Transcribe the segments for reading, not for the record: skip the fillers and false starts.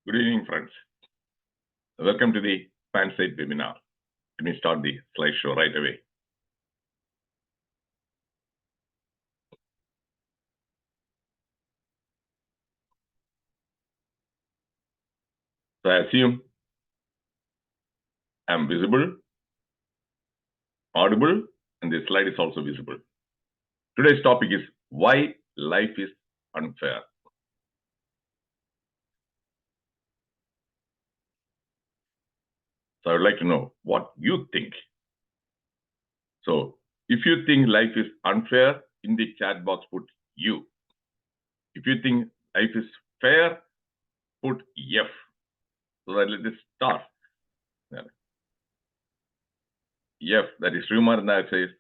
Good evening, friends. Welcome to the PANSIGHT webinar. Let me start the slideshow right away. So I assume I'm visible, audible, and the slide is also visible. Today's topic is why life is unfair. So I would like to know what you think. So if you think life is unfair, in the chat box put U. If you think life is fair, put F. So let us start. F, that is Srimarna says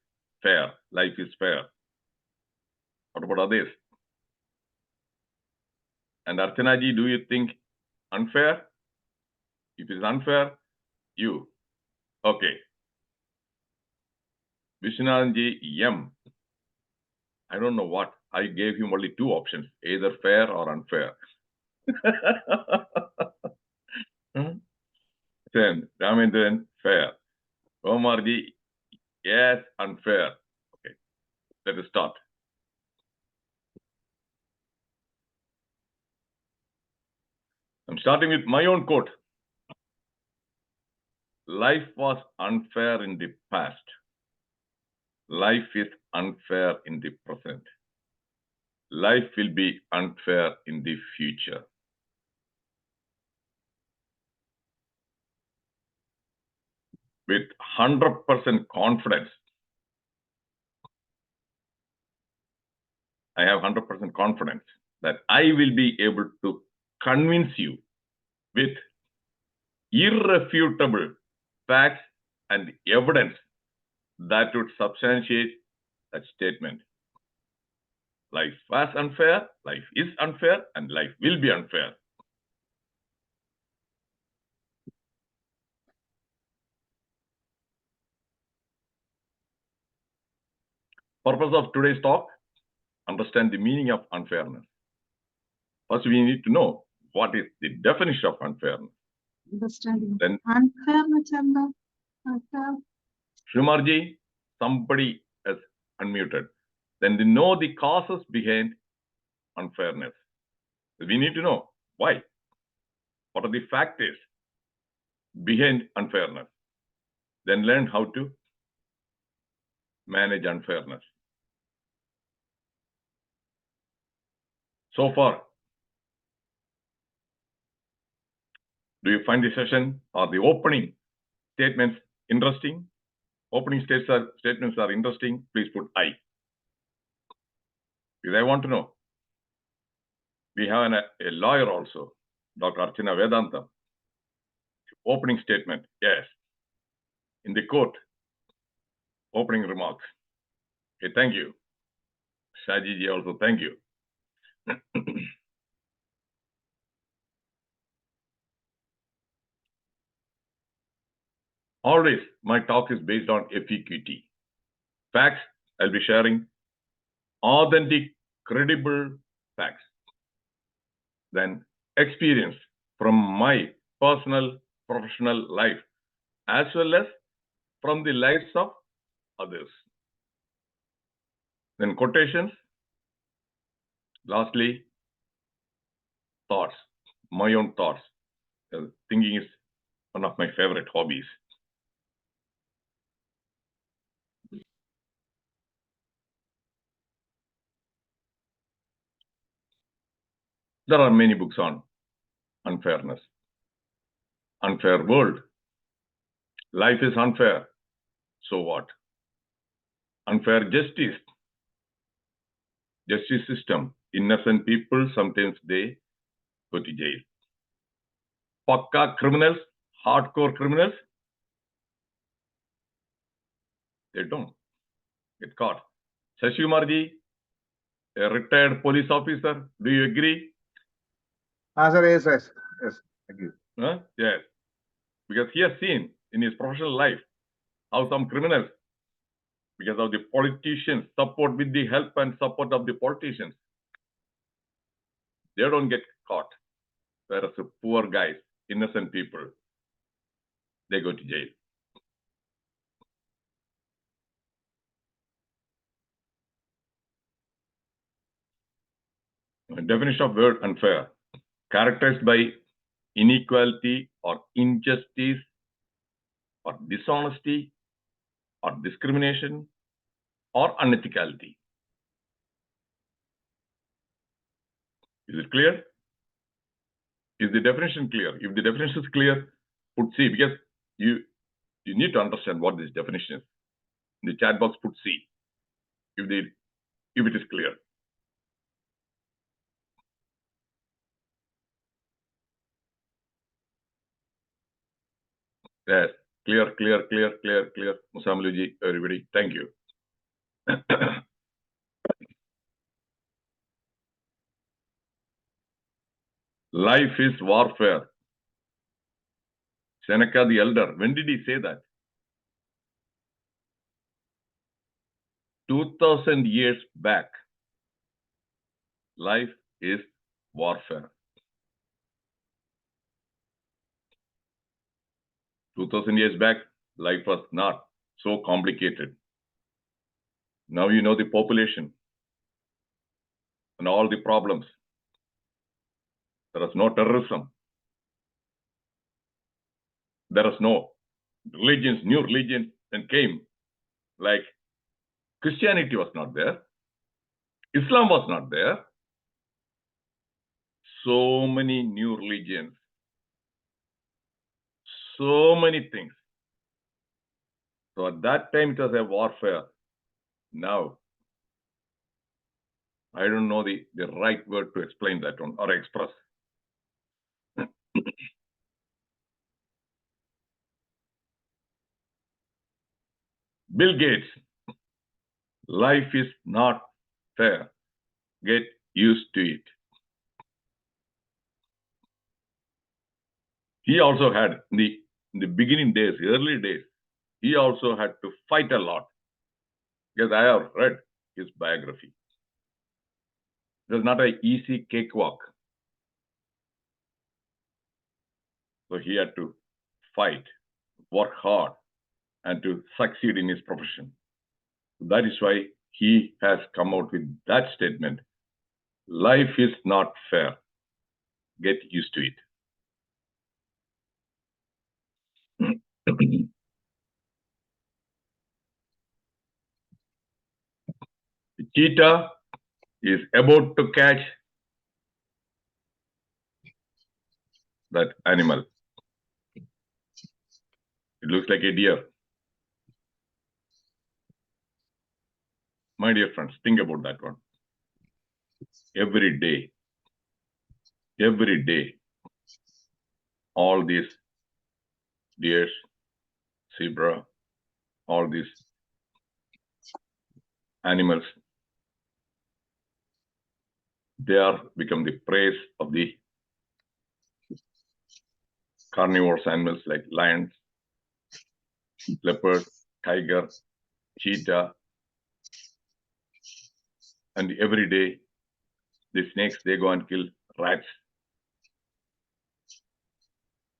fair, life is fair. What about others? And Archanaji, do you think unfair? If it's unfair, you. Okay. Vishwanathanji, M. I don't know what. I gave him only two options, either fair or unfair. Then Ramendran, fair. Omarji, yes, unfair. Okay, let us start. I'm starting with my own quote. Life was unfair in the past. Life is unfair in the present. Life will be unfair in the future. With 100% confidence, I have 100% confidence that I will be able to convince you with irrefutable facts and evidence that would substantiate that statement. Life was unfair, life is unfair, and life will be unfair. Purpose of today's talk, understand the meaning of unfairness. First, we need to know what is the definition of unfairness. Understanding. Then, Unfairness. Shumarji, somebody is unmuted. Then they know the causes behind unfairness. We need to know why. What are the factors behind unfairness? Then learn how to manage unfairness. So far, do you find the session or the opening statements interesting? Opening statements are interesting. Please put I. Because I want to know. We have a lawyer also, Dr. Archana Vedanta. Opening statement, yes. In the court, opening remarks. Okay, thank you. Shajiji also, thank you. Always, my talk is based on FEQT. Facts, I'll be sharing authentic, credible facts. Then experience from my personal, professional life, as well as from the lives of others. Then quotations. Lastly, thoughts, my own thoughts. Thinking is one of my favorite hobbies. There are many books on unfairness. Unfair world. Life is unfair. So what? Unfair justice. Justice system. Innocent people, sometimes they go to jail. Pakka criminals, hardcore criminals, they don't get caught. Shashi Kumarji, a retired police officer, do you agree? Sir, yes, agree. Yes, because he has seen in his professional life how some criminals, because of the politicians' support, with the help and support of the politicians, they don't get caught. whereas the poor guys, innocent people, they go to jail. Definition of word unfair: characterized by inequality or injustice or dishonesty or discrimination or unethicality. Is it clear? Is the definition clear? If the definition is clear, put C, because you need to understand what this definition is. In the chat box, put C if it is clear. Yes, clear. Musamaluji, everybody, thank you. Life is warfare. Seneca the Elder, when did he say that? 2000 years back. Life is warfare. 2000 years back, life was not so complicated. Now you know the population and all the problems. There is no terrorism. There is no religions, new religions that came. Like Christianity was not there. Islam was not there. So many new religions. So many things. So at that time it was a warfare. Now, I don't know the right word to explain that one or express. Bill Gates, life is not fair. Get used to it. He also had, in the beginning days, early days, he also had to fight a lot. Because I have read his biography. It was not an easy cakewalk. So he had to fight, work hard, and to succeed in his profession. That is why he has come out with that statement. Life is not fair. Get used to it. The cheetah is about to catch that animal. It looks like a deer. My dear friends, think about that one. Every day, all these deers, zebra, all these animals, they are become the prey of the carnivorous animals like lions, leopard, tiger, cheetah, and every day the snakes, they go and kill rats,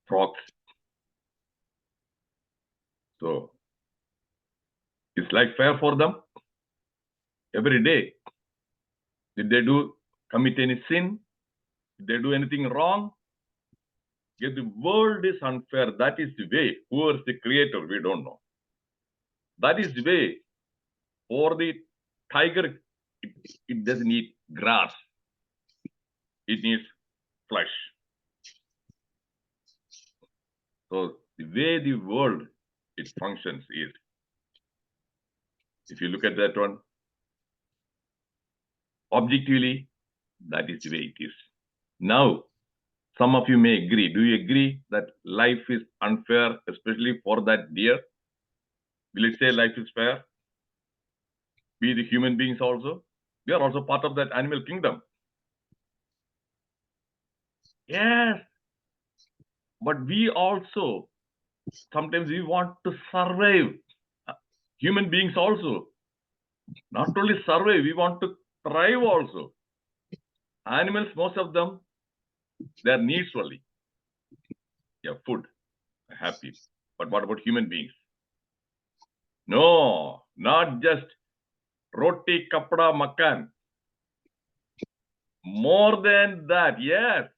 frogs. So is life fair for them? Every day. Did they commit any sin? Did they do anything wrong? If the world is unfair, that is the way. Who is the creator? We don't know. That is the way. For the tiger, it doesn't eat grass. It needs flesh. So the way the world it functions is, if you look at that one, objectively, that is the way it is. Now, some of you may agree. Do you agree that life is unfair, especially for that deer? Will it say life is fair? We, the human beings also, we are also part of that animal kingdom. Yes, but we also, sometimes we want to survive. Human beings also, not only survive, we want to thrive also. Animals, most of them, Their needs only. Yeah, food, happy. But what about human beings? No, not just roti, kapda, makan. More than that, yes.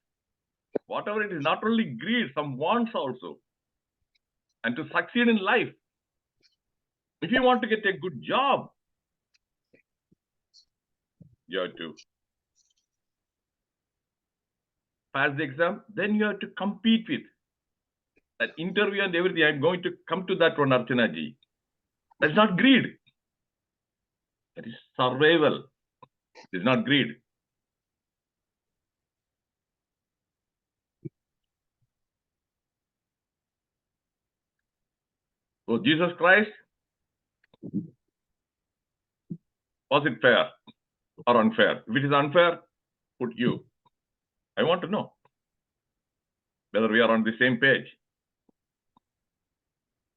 Whatever it is, not only greed, some wants also. And to succeed in life, if you want to get a good job, you have to pass the exam, then you have to compete with that interview and everything. I'm going to come to that one, Archana ji. That's not greed. That is survival. It's not greed. So Jesus Christ, was it fair or unfair? If it is unfair, put you. I want to know whether we are on the same page.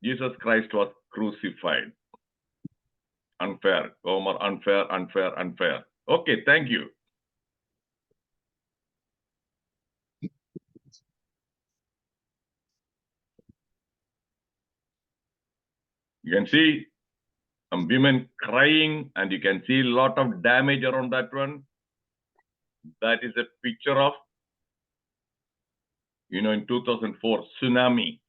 Jesus Christ was crucified. Unfair. Homer, unfair, unfair, unfair. Okay, thank you. You can see some women crying, and you can see a lot of damage around that one. That is a picture of, in 2004, tsunami.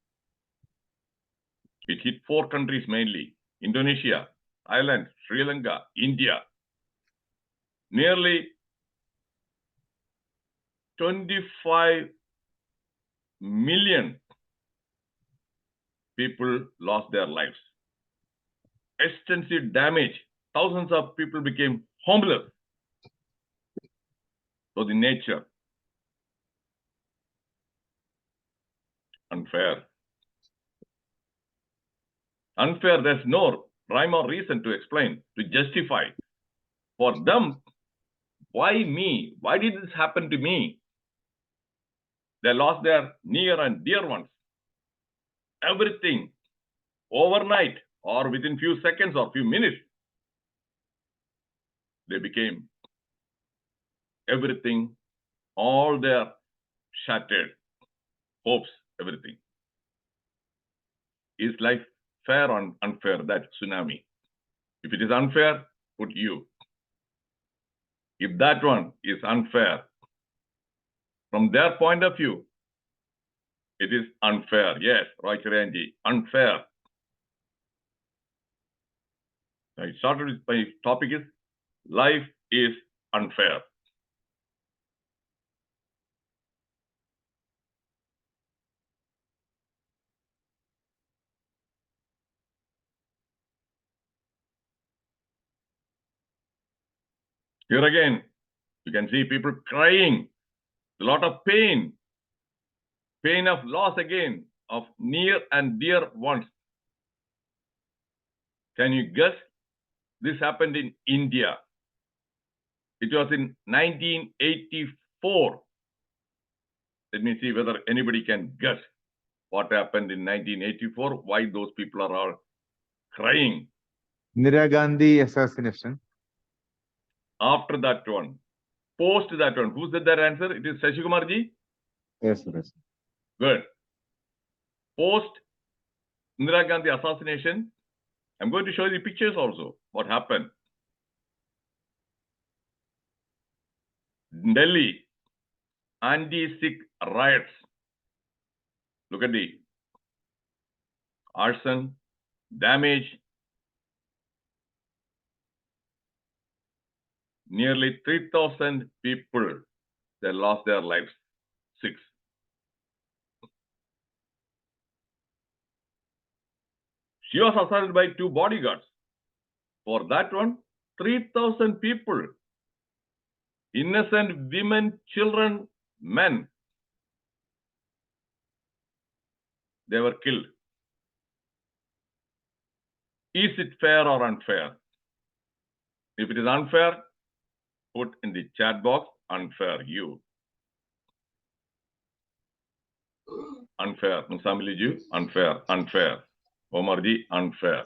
It hit 4 countries mainly: Indonesia, Thailand, Sri Lanka, India. Nearly 25 million people lost their lives. Extensive damage. Thousands of people became homeless. So the nature. Unfair. Unfair, there's no rhyme or reason to explain, to justify. For them, why me? Why did this happen to me? They lost their near and dear ones. Everything overnight or within few seconds or few minutes. They became everything, all their shattered hopes, everything. Is life fair or unfair? That tsunami. If it is unfair, put you. If that one is unfair, from their point of view, it is unfair. Yes, Roy Chiranji, unfair. I started with my topic is life is unfair. Here again, you can see people crying, a lot of pain of loss again, of near and dear ones. Can you guess? This happened in India. It was in 1984. Let me see whether anybody can guess what happened in 1984, why those people are all crying. Indira Gandhi assassination. After that one, post that one, who said that answer? It is Shashi ji? Yes, yes. Good. Post Indira Gandhi assassination, I'm going to show you the pictures also, what happened. Delhi, anti-Sikh riots. Look at the arson, damage. Nearly 3,000 people, they lost their lives. 6. She was assaulted by 2 bodyguards. For that one, 3,000 people, innocent women, children, men, they were killed. Is it fair or unfair? If it is unfair, put in the chat box, unfair, you. Unfair, Musamiliju, unfair, unfair. Omarji, unfair.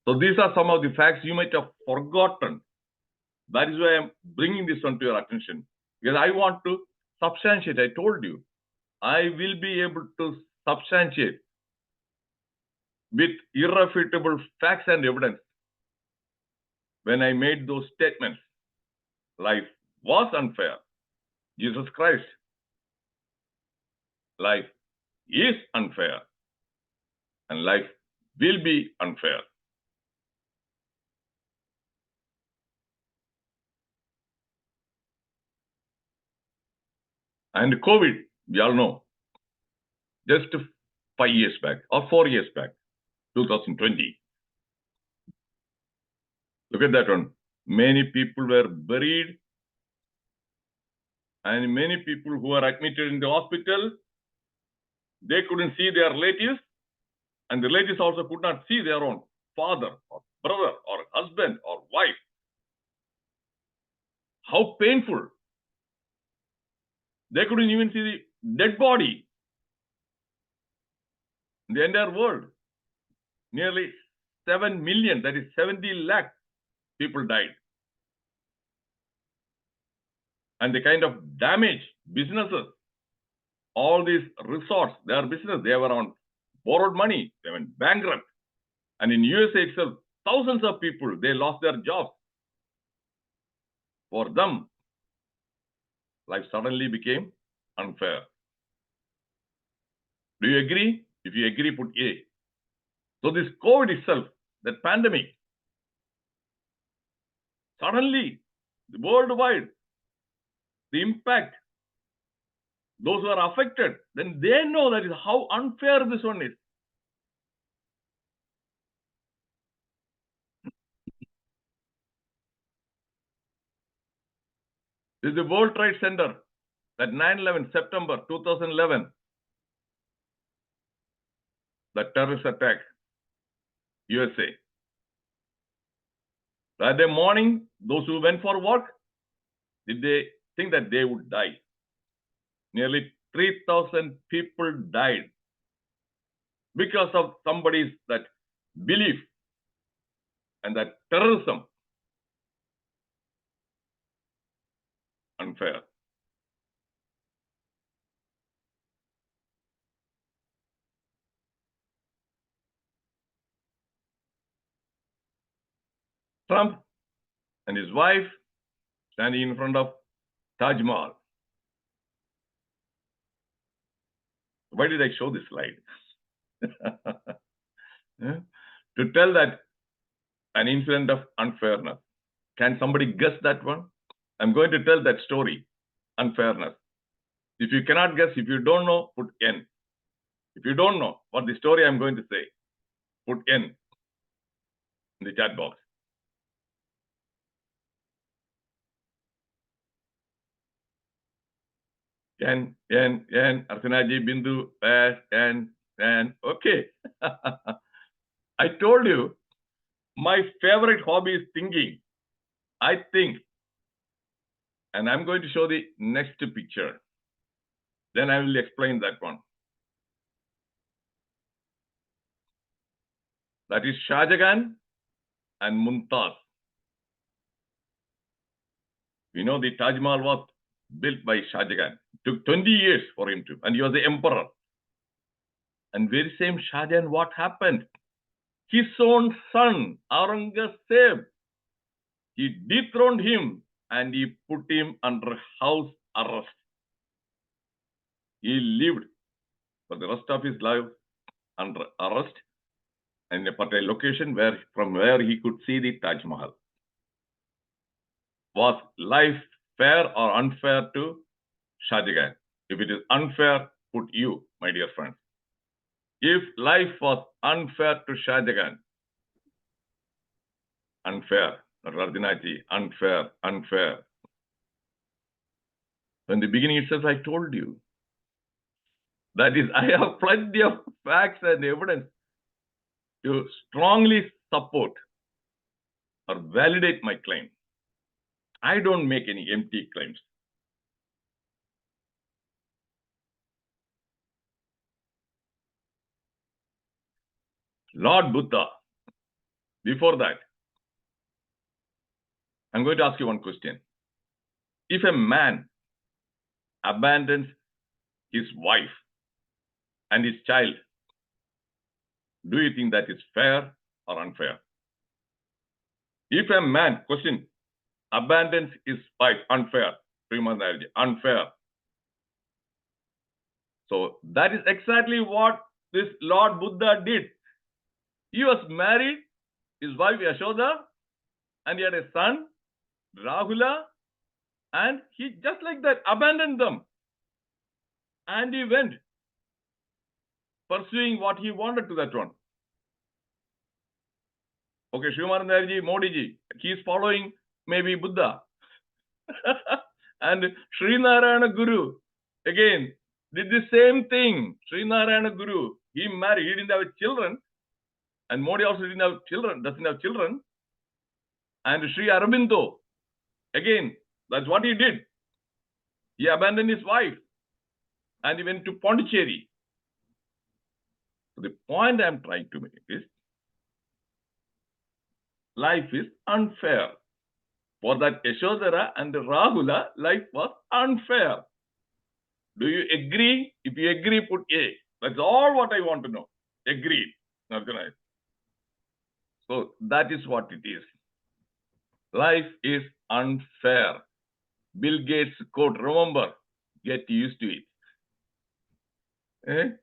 So these are some of the facts you might have forgotten. That is why I'm bringing this one to your attention. Because I want to substantiate. I told you, I will be able to substantiate with irrefutable facts and evidence. When I made those statements, life was unfair. Jesus Christ, life is unfair, and life will be unfair. And COVID, we all know, just 5 years back or 4 years back, 2020. Look at that one. Many people were buried, and many people who were admitted in the hospital, they couldn't see their relatives, and the relatives also could not see their own father or brother or husband or wife. How painful. They couldn't even see the dead body in the entire world. Nearly 7 million, that is 70 lakh people died. And the kind of damage, businesses, all these resorts, their business, they were on borrowed money, they went bankrupt. And in USA itself, thousands of people, they lost their jobs. For them, life suddenly became unfair. Do you agree? If you agree, put A. So this COVID itself, that pandemic, suddenly, worldwide, the impact, those who are affected, then they know that is how unfair this one is. This is the World Trade Center, that 9/11, September 2011, the terrorist attack, USA. That day morning, those who went for work, did they think that they would die? Nearly 3,000 people died because of somebody's that belief and that terrorism. Unfair. Trump and his wife standing in front of Taj Mahal. Why did I show this slide? To tell that an incident of unfairness. Can somebody guess that one? I'm going to tell that story, unfairness. If you cannot guess, if you don't know, put N. If you don't know what the story I'm going to say, put N in the chat box. N, Archanaji, Bindu, N, okay. I told you, my favorite hobby is thinking. I think. And I'm going to show the next picture. Then I will explain that one. That is Shah Jahan and Mumtaz. You know, the Taj Mahal was built by Shah Jahan. It took 20 years for him to, and he was the emperor. And very same Shah Jahan, what happened? His own son, Aurangzeb, he dethroned him and he put him under house arrest. He lived for the rest of his life under arrest in a particular location from where he could see the Taj Mahal. Was life fair or unfair to Shah Jahan? If it is unfair, put U, my dear friends. If life was unfair to Shah Jahan, unfair, Rajinaji, unfair. In the beginning itself, I told you. That is, I have plenty of facts and evidence to strongly support or validate my claim. I don't make any empty claims. Lord Buddha, before that, I'm going to ask you one question. If a man abandons his wife and his child, do you think that is fair or unfair? If a man, question, abandons his wife, unfair, unfair. So that is exactly what this Lord Buddha did. He was married, his wife Yashoda, and he had a son, Rahula, and he just like that abandoned them. And he went pursuing what he wanted to that one. Okay, Shivamanandarji, Modiji, he is following maybe Buddha. And Sri Narayana Guru, again, did the same thing. Sri Narayana Guru, he married, he didn't have children. And Modi also didn't have children, doesn't have children. And Sri Aurobindo, again, that's what he did. He abandoned his wife and he went to Pondicherry. So the point I'm trying to make is, life is unfair. For that Yashodhara and Rahula, life was unfair. Do you agree? If you agree, put A. That's all what I want to know. Agreed. Nothing else. So that is what it is. Life is unfair. Bill Gates quote, remember, get used to it.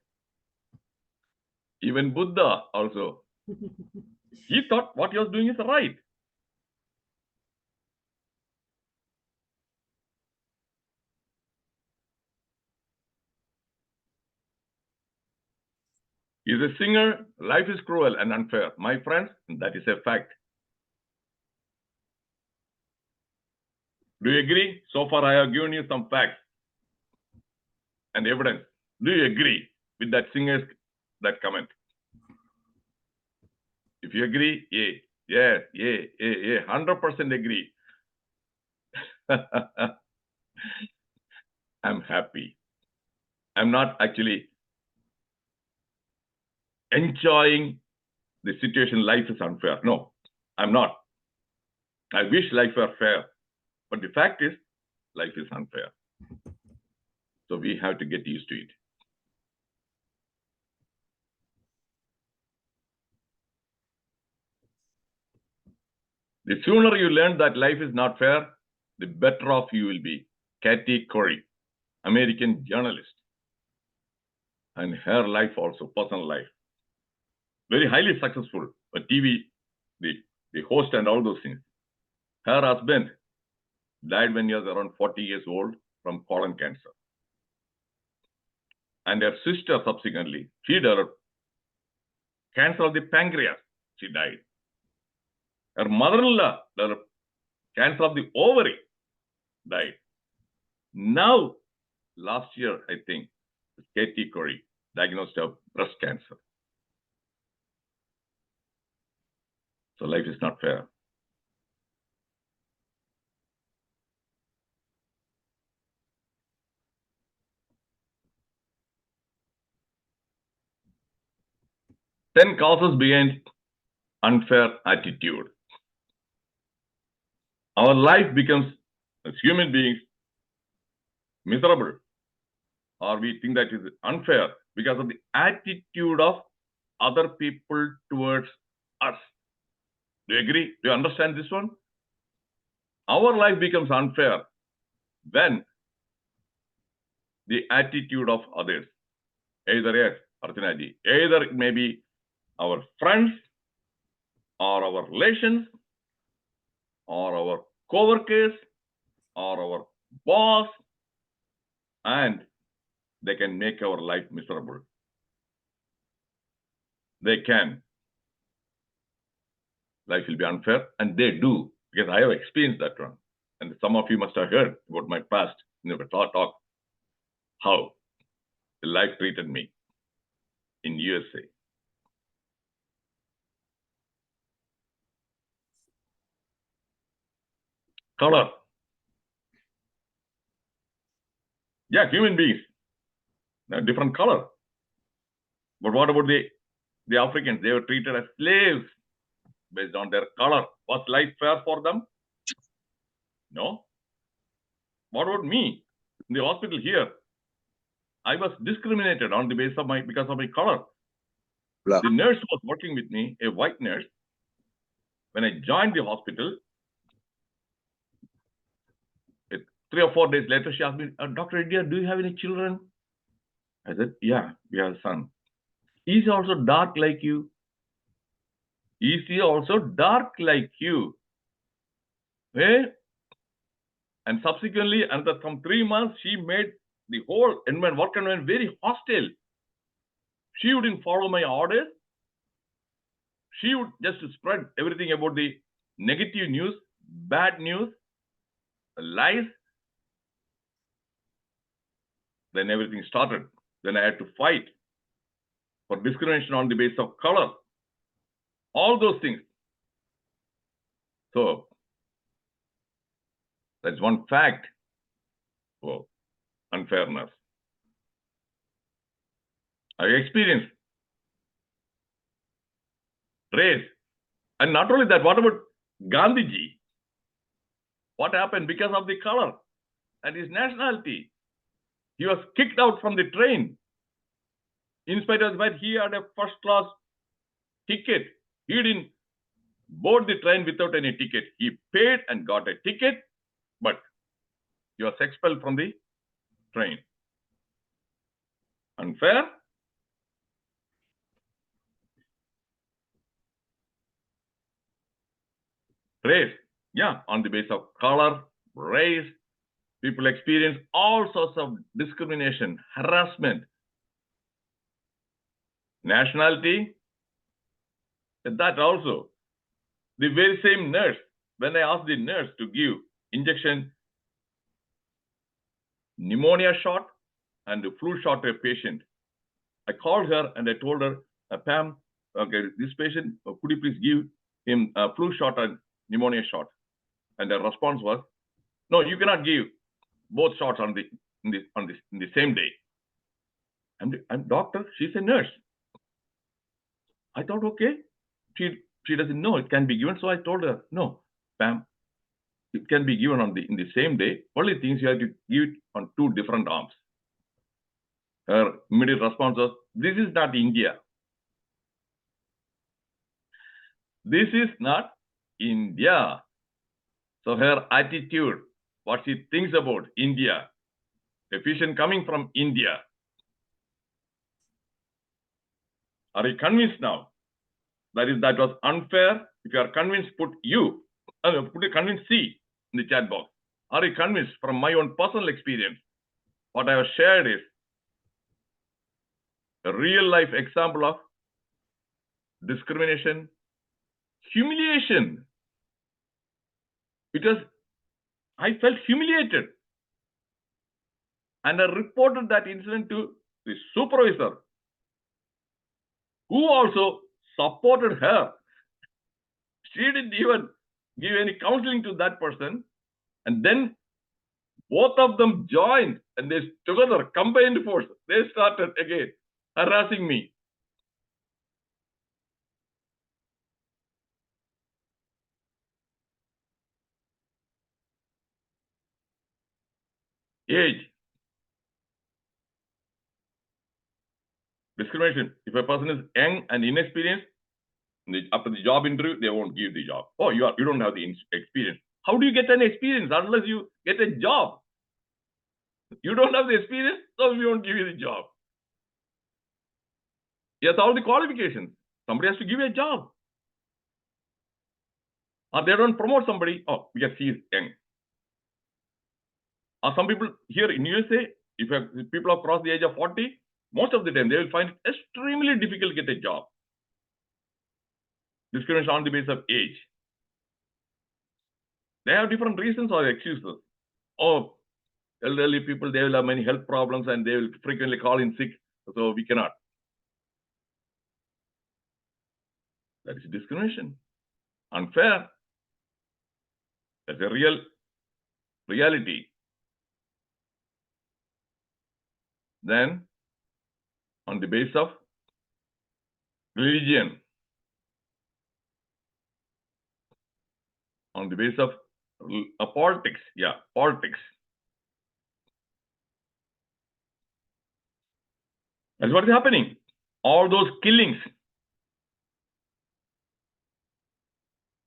Even Buddha also. He thought what he was doing is right. He's a singer, life is cruel and unfair. My friends, that is a fact. Do you agree? So far, I have given you some facts and evidence. Do you agree with that singer's that comment? If you agree, yeah, 100% agree. I'm happy. I'm not actually enjoying the situation. Life is unfair. No, I'm not. I wish life were fair. But the fact is, life is unfair. So we have to get used to it. The sooner you learn that life is not fair, the better off you will be. Katie Corey, American journalist. And her life also, personal life. Very highly successful. A TV, the host and all those things. Her husband died when he was around 40 years old from colon cancer. And her sister subsequently, she developed cancer of the pancreas. She died. Her mother-in-law developed cancer of the ovary. Died. Now, last year, I think, Katie Corey diagnosed of breast cancer. So life is not fair. Ten causes behind unfair attitude. Our life becomes, as human beings, miserable, or we think that is unfair because of the attitude of other people towards us. Do you agree? Do you understand this one? Our life becomes unfair when the attitude of others, either, yes, Archanaji, either it may be our friends or our relations or our co-workers or our boss, and they can make our life miserable. They can. Life will be unfair, and they do, because I have experienced that one. And some of you must have heard about my past in the talk, how the life treated me in USA. Color. Yeah, human beings. They have different color. But what about the Africans? They were treated as slaves based on their color. Was life fair for them? No. What about me? in the hospital here, I was discriminated on the basis of because of my color. Blah. The nurse was working with me, a white nurse. When I joined the hospital, 3 or 4 days later, she asked me, Dr. Reddiar, do you have any children? I said, yeah, we have a son. Is he also dark like you? Is he also dark like you? Eh? And subsequently, another from 3 months, she made the whole environment, work environment very hostile. She wouldn't follow my orders. She would just spread everything about the negative news, bad news, lies. Then everything started. Then I had to fight for discrimination on the basis of color. All those things. So, that's one fact for unfairness. I experienced race. And not only that, what about Gandhiji? What happened because of the color and his nationality? He was kicked out from the train. In spite of that, he had a first-class ticket. He didn't board the train without any ticket. He paid and got a ticket, but he was expelled from the train. Unfair? Race. Yeah, on the basis of color, race, people experience all sorts of discrimination, harassment. Nationality, that also. The very same nurse, when I asked the nurse to give injection, pneumonia shot and the flu shot to a patient, I called her and I told her, Pam, okay, this patient, could you please give him a flu shot and pneumonia shot? And the response was, no, you cannot give both shots in the same day. And doctor, she's a nurse. I thought, okay, she doesn't know it can be given. So I told her, no, Pam, it can be given in the same day. Only things you have to give it on 2 different arms. Her immediate response was, this is not India. This is not India. So her attitude, what she thinks about India, a patient coming from India. Are you convinced now? That was unfair. If you are convinced, put a convinced C in the chat box. Are you convinced from my own personal experience? What I have shared is a real life example of discrimination, humiliation. Because I felt humiliated. And I reported that incident to the supervisor, who also supported her. She didn't even give any counseling to that person. And then both of them joined and they together, combined force, they started again harassing me. Age. Discrimination. If a person is young and inexperienced, after the job interview, they won't give the job. Oh, you don't have the experience. How do you get an experience unless you get a job? You don't have the experience, so we won't give you the job. He has all the qualifications. Somebody has to give you a job. Or they don't promote somebody, oh, because he is young. Or some people here in USA, if people have crossed the age of 40, most of the time they will find it extremely difficult to get a job. Discrimination on the basis of age. They have different reasons or excuses. Oh, elderly people, they will have many health problems and they will frequently call in sick, so we cannot. That is discrimination. Unfair. That's a real reality. Then, on the basis of religion, on the basis of politics, politics. That's what is happening. All those killings,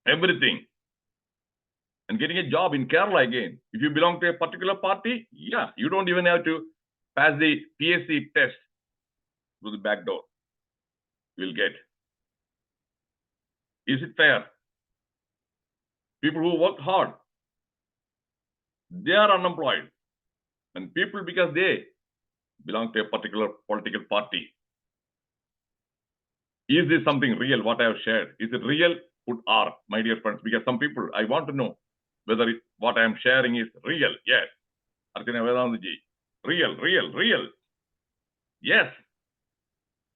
everything. And getting a job in Kerala again. If you belong to a particular party, yeah, you don't even have to pass the PSC test through the back door. You'll get. Is it fair? People who work hard, they are unemployed. And people, because they belong to a particular political party. Is this something real, what I have shared? Is it real? Put R, my dear friends, because some people, I want to know whether what I am sharing is real. Yes. Archana Vedanandaji. Real. Yes.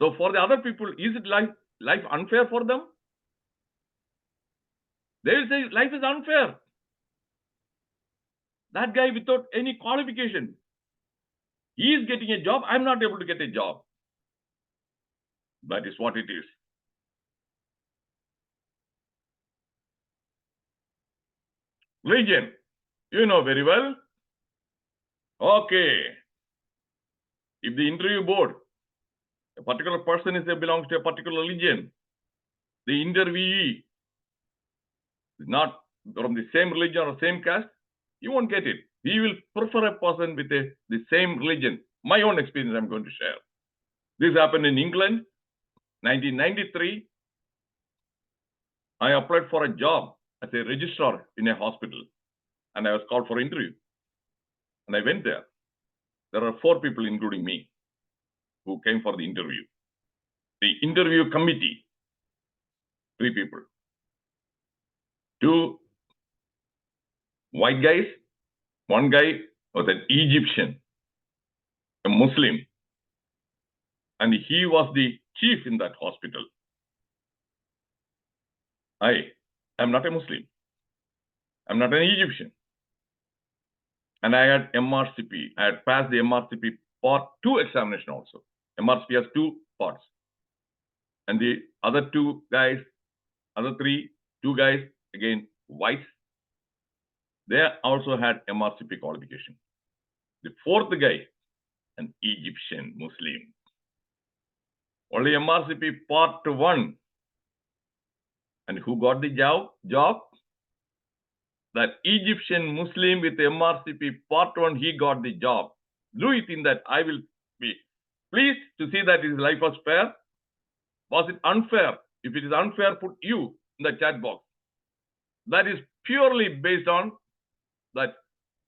So for the other people, is it life unfair for them? They will say life is unfair. That guy without any qualification, he is getting a job. I'm not able to get a job. That is what it is. Religion, you know very well. Okay. If the interview board, a particular person belongs to a particular religion, the interviewee is not from the same religion or same caste, you won't get it. He will prefer a person with the same religion. My own experience I'm going to share. This happened in England, 1993. I applied for a job as a registrar in a hospital, and I was called for interview. And I went there. There are 4 people, including me, who came for the interview. The interview committee, 3 people. 2 white guys, 1 guy was an Egyptian, a Muslim, and he was the chief in that hospital. I am not a Muslim. I'm not an Egyptian. And I had MRCP. I had passed the MRCP Part 2 examination also. MRCP has 2 parts. And the other 2 guys, other 2 guys, again, whites, they also had MRCP qualification. The 4th guy, an Egyptian Muslim. Only MRCP Part 1. And who got the job? That Egyptian Muslim with MRCP Part 1, he got the job. Do you think that I will be pleased to see that his life was fair? Was it unfair? If it is unfair, put you in the chat box. That is purely based on that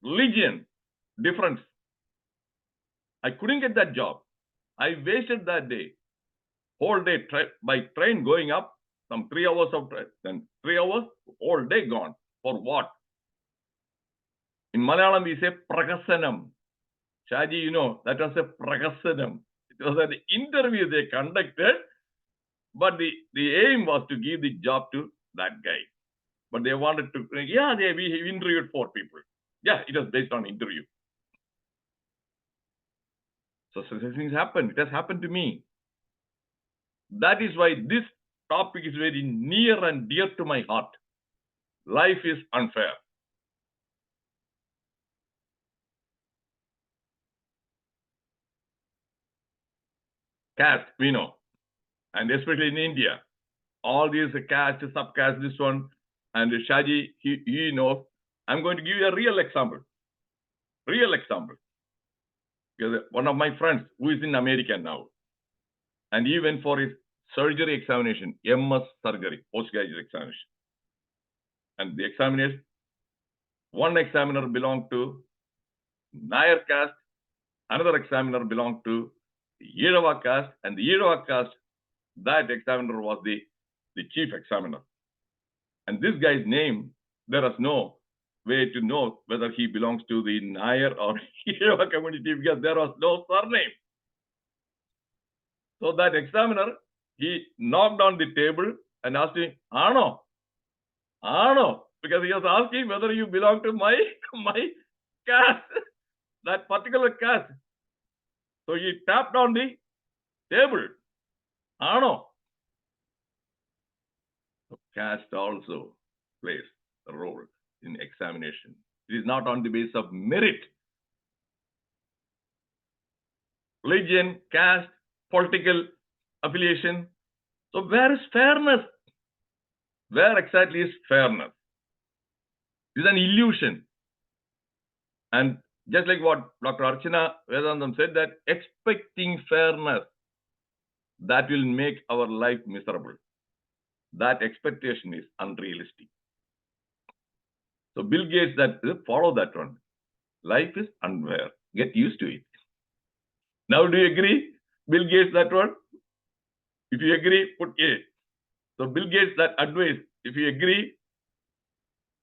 religion difference. I couldn't get that job. I wasted that day. Whole day by train going up, some 3 hours of train, then 3 hours, whole day gone. For what? In Malayalam, we say prakasanam. Shaji, you know, that was a prakasanam. It was an interview they conducted, but the aim was to give the job to that guy. But they wanted to, we interviewed 4 people. Yeah, it was based on interview. So such things happen. It has happened to me. That is why this topic is very near and dear to my heart. Life is unfair. Caste, we know. And especially in India, all these caste, subcaste, this one, and Shaji, he knows. I'm going to give you a real example. Real example. Because one of my friends who is in America now, and he went for his surgery examination, MS surgery, postgraduate examination. And the examiners, one examiner belonged to Nair caste, another examiner belonged to Yerava caste, and the Yerava caste, that examiner was the chief examiner. And this guy's name, there is no way to know whether he belongs to the Nair or Yerava community because there was no surname. So that examiner, he knocked on the table and asked him, Ano, because he was asking whether you belong to my caste, that particular caste. So he tapped on the table. Ano. So caste also plays a role in examination. It is not on the basis of merit. Religion, caste, political affiliation. So where is fairness? Where exactly is fairness? It's an illusion. And just like what Dr. Archana Vedantam said, that expecting fairness, that will make our life miserable. That expectation is unrealistic. So Bill Gates, that follow that one. Life is unfair. Get used to it. Now, do you agree? Bill Gates, that one? If you agree, put A. So Bill Gates, that advice, if you agree,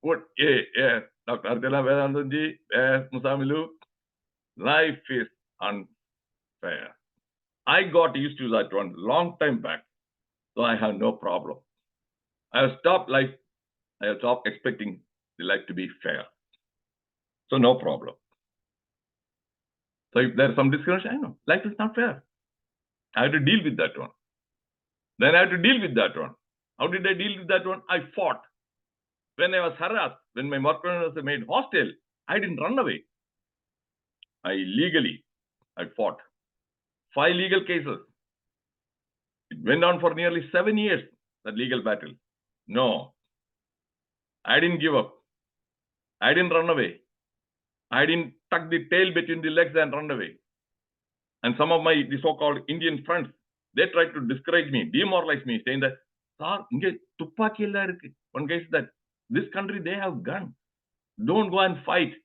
put A. Yeah. Dr. Archana Vedantamji, yes, Musamilu, life is unfair. I got used to that one long time back. So I have no problem. I have stopped expecting the life to be fair. So no problem. So if there's some discussion, I know life is not fair. I have to deal with that one. Then I have to deal with that one. How did I deal with that one? I fought. When I was harassed, when my workplace was made hostile, I didn't run away. I fought. 5 legal cases. It went on for nearly 7 years, that legal battle. No, I didn't give up. I didn't run away. I didn't tuck the tail between the legs and run away. And some of the so-called Indian friends, they tried to discourage me, demoralize me, saying that, "Sir, inge tuppaki ella irukku." One guy said that, "This country, they have gun. Don't go and fight.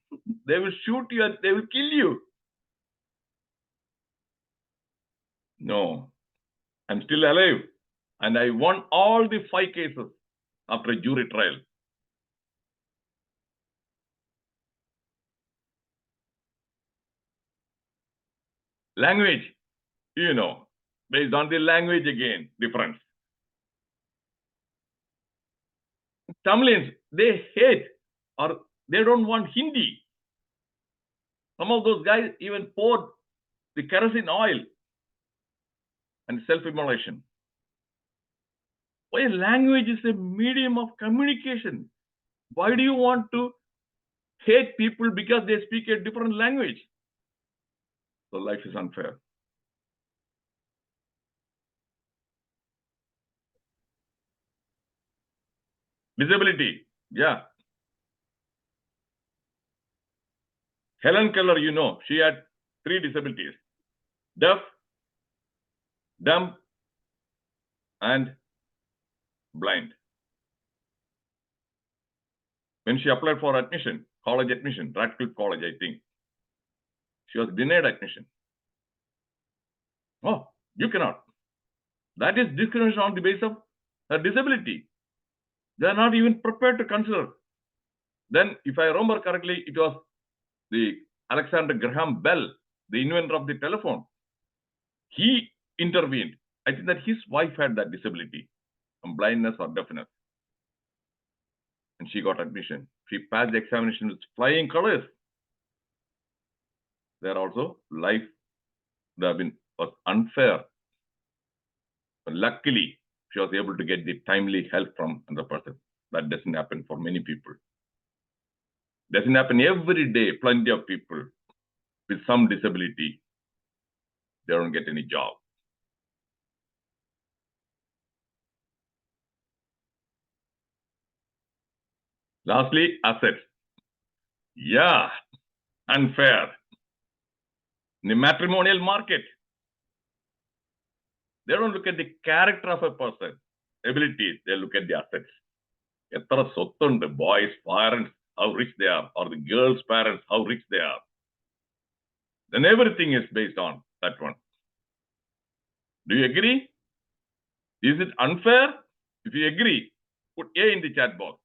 They will shoot you and they will kill you." No, I'm still alive. And I won all the 5 cases after a jury trial. Language, based on the language again, difference. Tamilians, they hate or they don't want Hindi. Some of those guys even poured the kerosene oil and self-immolation. Why language is a medium of communication? Why do you want to hate people because they speak a different language? So life is unfair. Disability, yeah. Helen Keller, she had 3 disabilities: deaf, dumb, and blind. When she applied for admission, college admission, Radcliffe College, I think, she was denied admission. Oh, you cannot. That is discrimination on the basis of her disability. They are not even prepared to consider. Then, if I remember correctly, it was the Alexander Graham Bell, the inventor of the telephone. He intervened. I think that his wife had that disability, some blindness or deafness. And she got admission. She passed the examination with flying colors. There also, life was unfair. But luckily, she was able to get the timely help from the person. That doesn't happen for many people. Doesn't happen every day. Plenty of people with some disability, they don't get any job. Lastly, assets. Yeah, unfair. In the matrimonial market, they don't look at the character of a person, abilities, they look at the assets. Etra sottund, boys' parents, how rich they are, or the girls' parents, how rich they are. Then everything is based on that one. Do you agree? Is it unfair? If you agree, put A in the chat box.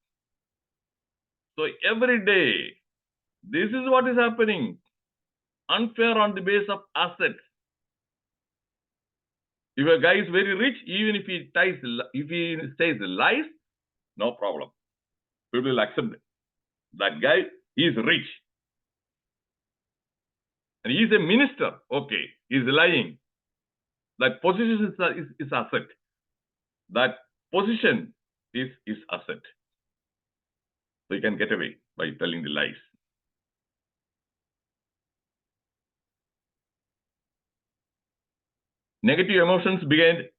So every day, this is what is happening. Unfair on the basis of assets. If a guy is very rich, even if he says lies, no problem. People will accept it. That guy is rich. And he is a minister. Okay, he is lying. That position is asset. That position is asset. So you can get away by telling the lies. Negative emotions behind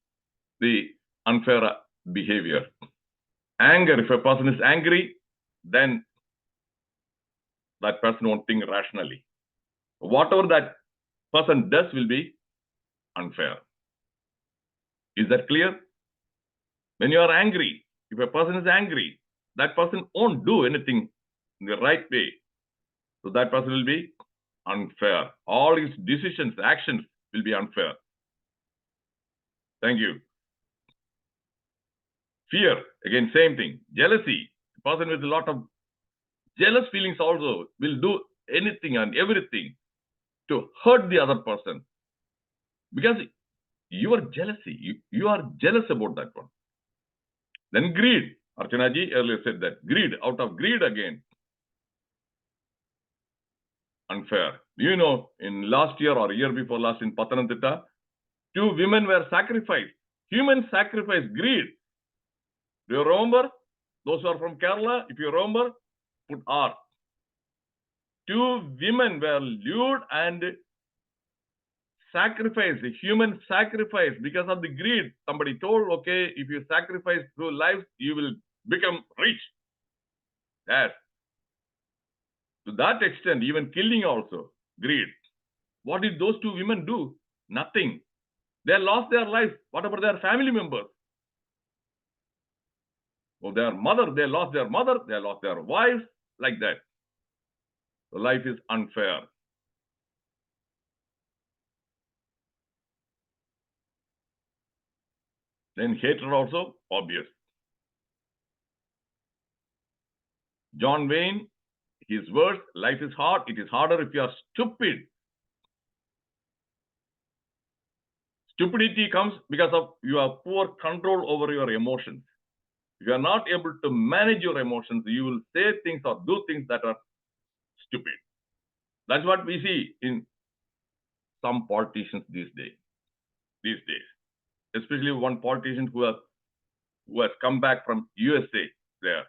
the unfair behavior. Anger, if a person is angry, then that person won't think rationally. Whatever that person does will be unfair. Is that clear? When you are angry, if a person is angry, that person won't do anything in the right way. So that person will be unfair. All his decisions, actions will be unfair. Thank you. Fear, again, same thing. Jealousy, a person with a lot of jealous feelings also will do anything and everything to hurt the other person. Because you are jealousy, you are jealous about that one. Then greed. Archana ji earlier said that. Greed, out of greed again. Unfair. You know, in last year or year before last in Pathanamthitta, 2 women were sacrificed. Human sacrifice, greed. Do you remember? Those who are from Kerala, if you remember, put R. 2 women were lured and sacrificed, the human sacrifice because of the greed. Somebody told, okay, if you sacrifice through life, you will become rich. Yes. To that extent, even killing also, greed. What did those 2 women do? Nothing. They lost their life. What about their family members? Oh, their mother, they lost their mother, they lost their wives, like that. So life is unfair. Then hatred also, obvious. John Wayne, his words, life is hard. It is harder if you are stupid. Stupidity comes because of your poor control over your emotions. If you are not able to manage your emotions, you will say things or do things that are stupid. That's what we see in some politicians these days. Especially one politician who has come back from USA there.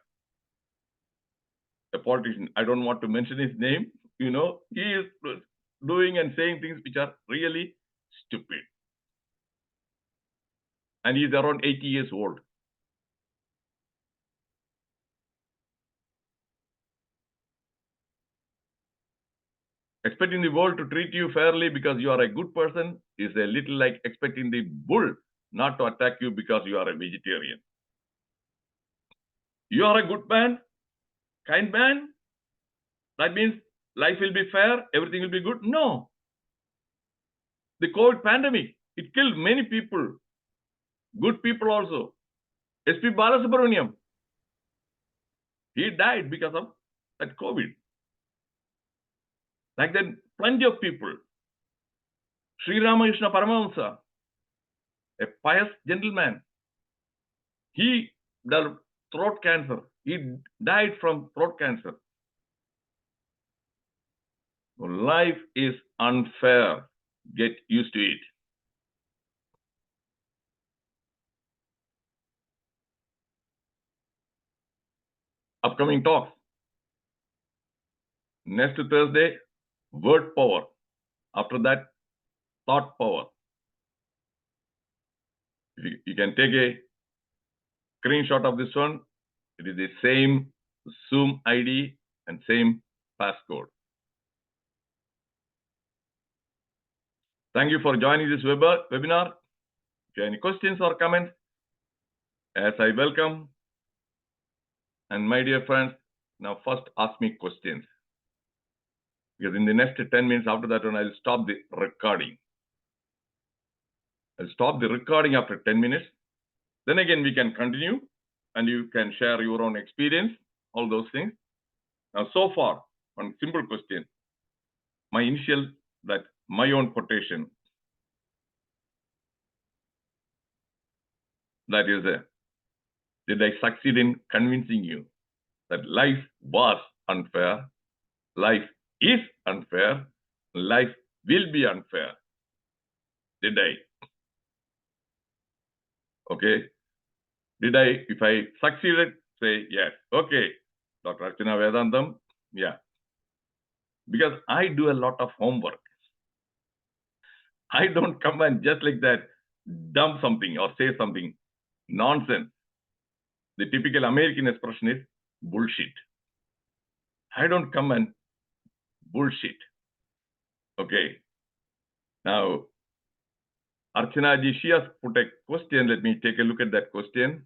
A politician, I don't want to mention his name, he is doing and saying things which are really stupid. And he's around 80 years old. Expecting the world to treat you fairly because you are a good person is a little like expecting the bull not to attack you because you are a vegetarian. You are a good man, kind man. That means life will be fair, everything will be good. No. The COVID pandemic, it killed many people, good people also. SP Balasubramaniam, he died because of that COVID. Like that, plenty of people. Sri Ramakrishna Paramahamsa, a pious gentleman, he developed throat cancer. He died from throat cancer. Life is unfair. Get used to it. Upcoming talks. Next Thursday, word power. After that, thought power. You can take a screenshot of this one. It is the same Zoom ID and same passcode. Thank you for joining this webinar. If you have any questions or comments, as I welcome. And my dear friends, now first ask me questions. Because in the next 10 minutes after that one, I'll stop the recording. I'll stop the recording after 10 minutes. Then again, we can continue and you can share your own experience, all those things. Now, so far, one simple question. My initial, my own quotation. That is, did I succeed in convincing you that life was unfair, life is unfair, life will be unfair? Did I? Okay. Did I, if I succeeded, say yes. Okay. Dr. Archana Vedantam, yeah. Because I do a lot of homework. I don't come and just like that dump something or say something nonsense. The typical American expression is bullshit. I don't come and bullshit. Okay. Now, Archana ji, she has put a question. Let me take a look at that question.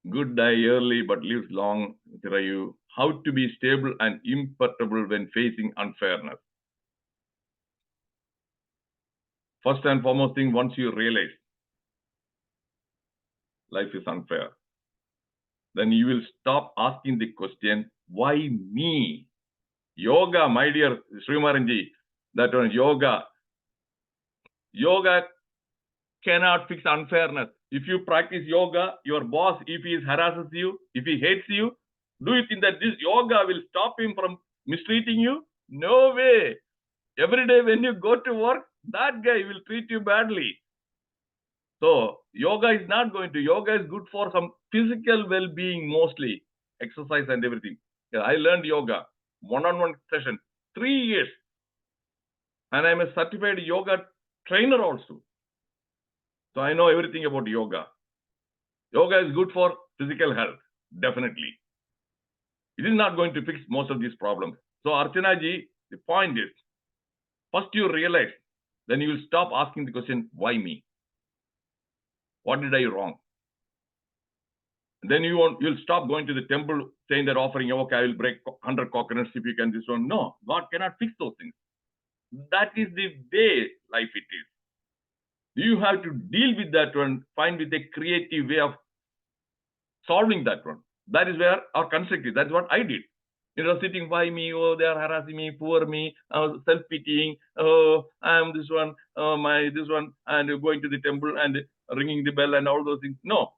Good die early but lives long. Thirayu. How to be stable and imperturbable when facing unfairness. First and foremost thing, once you realize life is unfair, then you will stop asking the question, why me? Yoga, my dear Srimaranji, that one yoga cannot fix unfairness. If you practice yoga, your boss, if he harasses you, if he hates you, do you think that this yoga will stop him from mistreating you? No way. Every day when you go to work, that guy will treat you badly. So yoga is not going to. Yoga is good for some physical well-being mostly, exercise and everything. Yeah, I learned yoga, one-on-one session, 3 years. And I'm a certified yoga trainer also. So I know everything about yoga. Yoga is good for physical health, definitely. It is not going to fix most of these problems. So Archana ji, the point is, first you realize, then you will stop asking the question, why me? What did I wrong? Then you'll stop going to the temple saying that offering, okay, I will break 100 coconuts if you can this one. No, God cannot fix those things. That is the way life it is. You have to deal with that one, find with a creative way of solving that one. That is where our construct is. That's what I did. Sitting by me, oh, they are harassing me, poor me, self-pitying, oh, I'm this one, this one, and going to the temple and ringing the bell and all those things. No.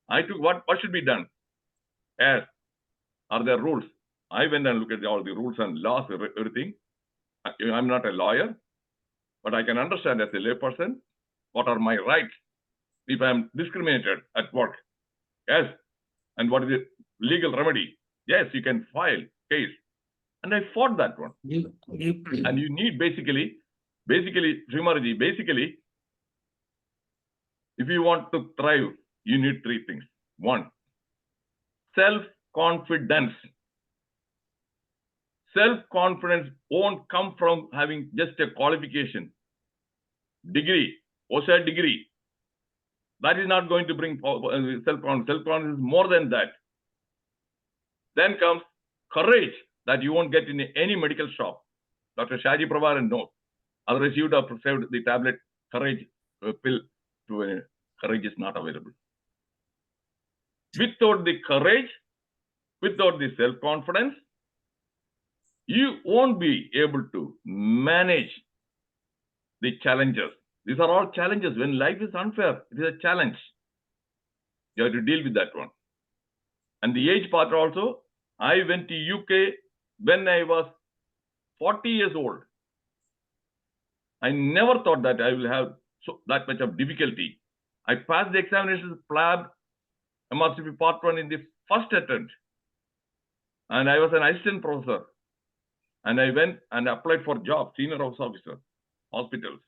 I took what should be done? Yes. Are there rules? I went and looked at all the rules and laws, everything. I'm not a lawyer, but I can understand as a layperson, what are my rights if I'm discriminated at work? Yes. And what is the legal remedy? Yes, you can file case. And I fought that one. And you need basically, Srimaraji, basically, if you want to thrive, you need 3 things. 1, self-confidence. Self-confidence won't come from having just a qualification. Degree, OSHA degree. That is not going to bring self-confidence. Self-confidence is more than that. Then comes courage that you won't get in any medical shop. Dr. Shaji Prabharan knows. Otherwise, you would have prescribed the tablet courage pill to courage is not available. Without the courage, without the self-confidence, you won't be able to manage the challenges. These are all challenges. When life is unfair, it is a challenge. You have to deal with that one. And the age part also, I went to UK when I was 40 years old. I never thought that I will have that much of difficulty. I passed the examinations, PLAB, MRCP Part 1 in the first attempt. And I was an assistant professor. And I went and applied for job, senior house officer, hospitals.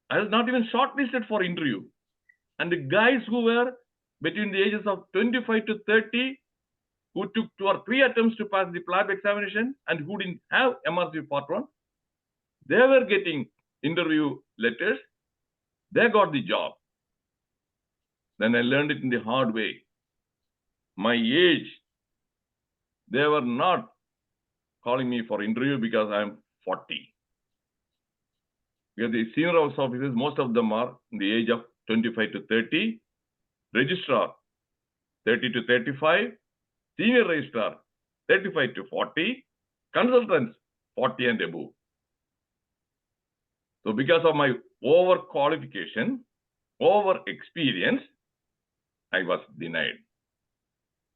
I was not even shortlisted for interview. And the guys who were between the ages of 25 to 30, who took 2 or 3 attempts to pass the PLAB examination and who didn't have MRCP Part 1, they were getting interview letters. They got the job. Then I learned it in the hard way. My age, they were not calling me for interview because I'm 40. Because the senior house officers, most of them are in the age of 25 to 30, registrar 30 to 35, senior registrar 35 to 40, consultants 40 and above. So because of my overqualification, over experience, I was denied.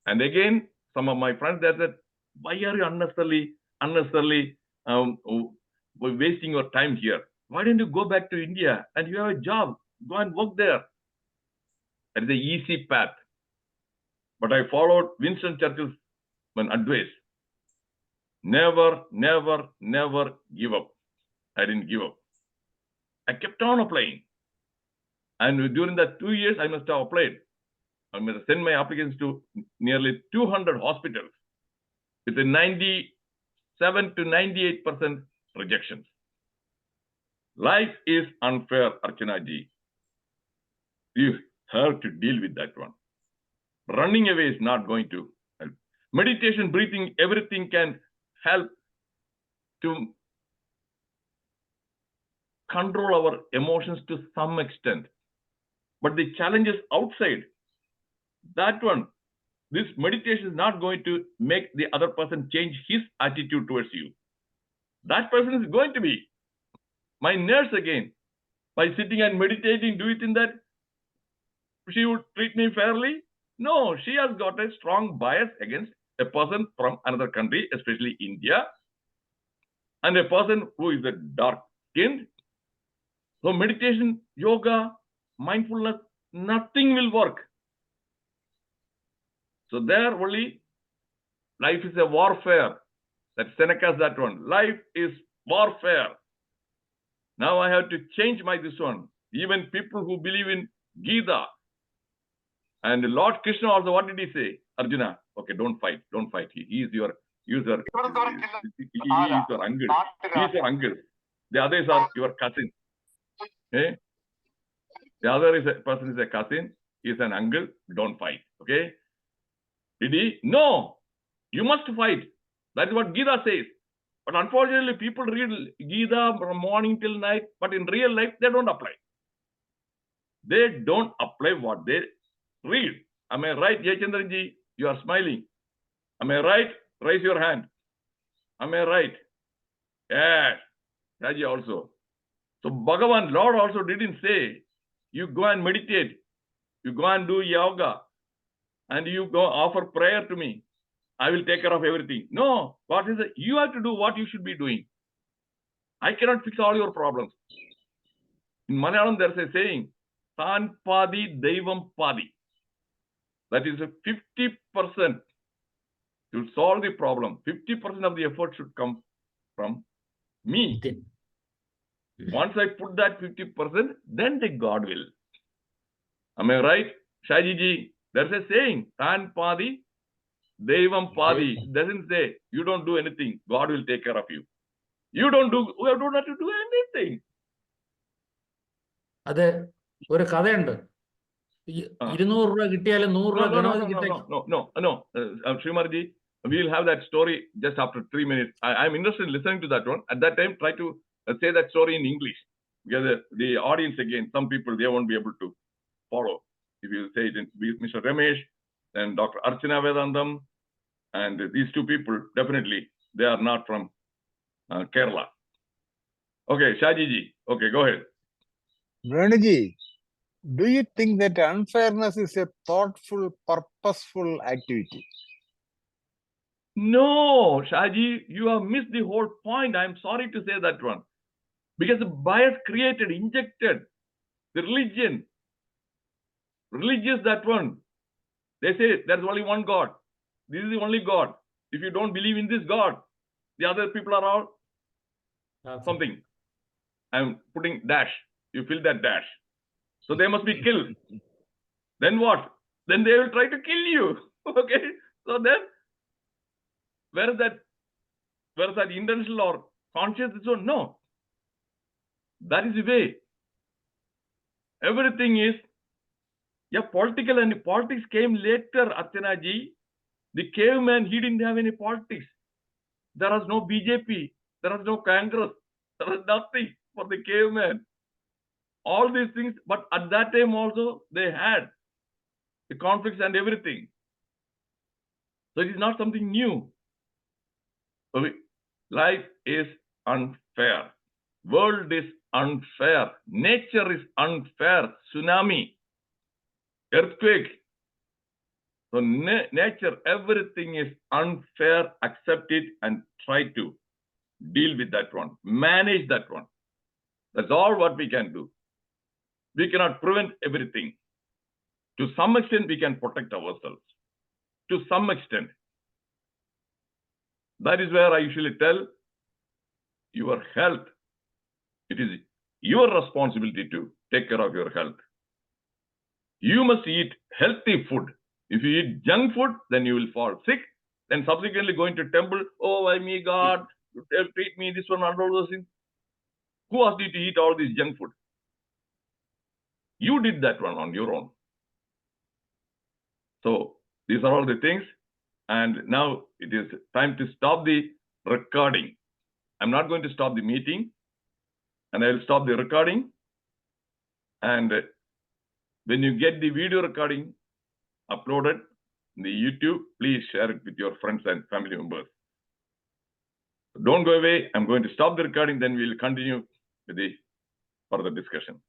And again, some of my friends they said, why are you unnecessarily wasting your time here? Why don't you go back to India and you have a job? Go and work there. That is the easy path. But I followed Winston Churchill's advice. Never, never, never give up. I didn't give up. I kept on applying. And during that 2 years, I must have applied. I must have sent my applications to nearly 200 hospitals with a 97 to 98% rejections. Life is unfair, Archana ji. You have to deal with that one. Running away is not going to help. Meditation, breathing, everything can help to control our emotions to some extent. But the challenge is outside. That one, this meditation is not going to make the other person change his attitude towards you. That person is going to be my nurse again. By sitting and meditating, do you think that she would treat me fairly? No, she has got a strong bias against a person from another country, especially India, and a person who is a dark-skinned. So meditation, yoga, mindfulness, nothing will work. So there only life is a warfare. That Seneca's that one. Life is warfare. Now I have to change this one. Even people who believe in Gita and Lord Krishna also, what did he say? Arjuna, okay, don't fight. He is your uncle. He is your uncle. The others are your cousin. Okay? The other person is a cousin. He is an uncle. Don't fight. Okay? Did he? No. You must fight. That's what Gita says. But unfortunately, people read Gita from morning till night, but in real life, they don't apply. They don't apply what they read. Am I right, Jayachandran? You are smiling. Am I right? Raise your hand. Am I right? Yes. Raji also. So Bhagavan, Lord also didn't say, you go and meditate. You go and do yoga. And you go offer prayer to me. I will take care of everything. No. What is it? You have to do what you should be doing. I cannot fix all your problems. In Malayalam, there's a saying, Tan Padi, Deivam Padi. That is a 50% to solve the problem. 50% of the effort should come from me. Once I put that 50%, then the God will. Am I right? Shaji ji, there's a saying, Tan Padi, Devam Padi. It doesn't say, you don't do anything. God will take care of you. You don't have to do anything. അത് ഒരു കഥയുണ്ട്. 200 രൂപ കിട്ടിയാലും 100 രൂപ Ganapathi കിട്ടേക്കും. No. Srimarji, we will have that story just after 3 minutes. I'm interested in listening to that one. At that time, try to say that story in English. Because the audience, again, some people, they won't be able to follow. If you say it in Mr. Ramesh, then Dr. Archana Vedandam, and these two people, definitely, they are not from Kerala. Okay, Shaji ji. Okay, go ahead. Venuji, do you think that unfairness is a thoughtful, purposeful activity? No, Shaji, you have missed the whole point. I'm sorry to say that one. Because the bias created, injected, the religious that one. They say there's only one God. This is the only God. If you don't believe in this God, the other people are all something. I'm putting dash. You fill that dash. So they must be killed. Then what? Then they will try to kill you. Okay? So then, where is that intentional or conscious? No. That is the way. Everything is, political, and politics came later, Archana ji. The caveman, he didn't have any politics. There was no BJP. There was no Congress. There was nothing for the caveman. All these things, but at that time also, they had the conflicts and everything. So it is not something new. So life is unfair. World is unfair. Nature is unfair. Tsunami, earthquake. So nature, everything is unfair. Accept it and try to deal with that one. Manage that one. That's all what we can do. We cannot prevent everything. To some extent, we can protect ourselves. To some extent. That is where I usually tell your health. It is your responsibility to take care of your health. You must eat healthy food. If you eat junk food, then you will fall sick. Then subsequently going to temple, oh, why me, God, treat me this one and all those things. Who asked you to eat all this junk food? You did that one on your own. So these are all the things. And now it is time to stop the recording. I'm not going to stop the meeting, and I will stop the recording. And when you get the video recording uploaded in the YouTube, please share it with your friends and family members. Don't go away. I'm going to stop the recording, then we'll continue with the further discussion.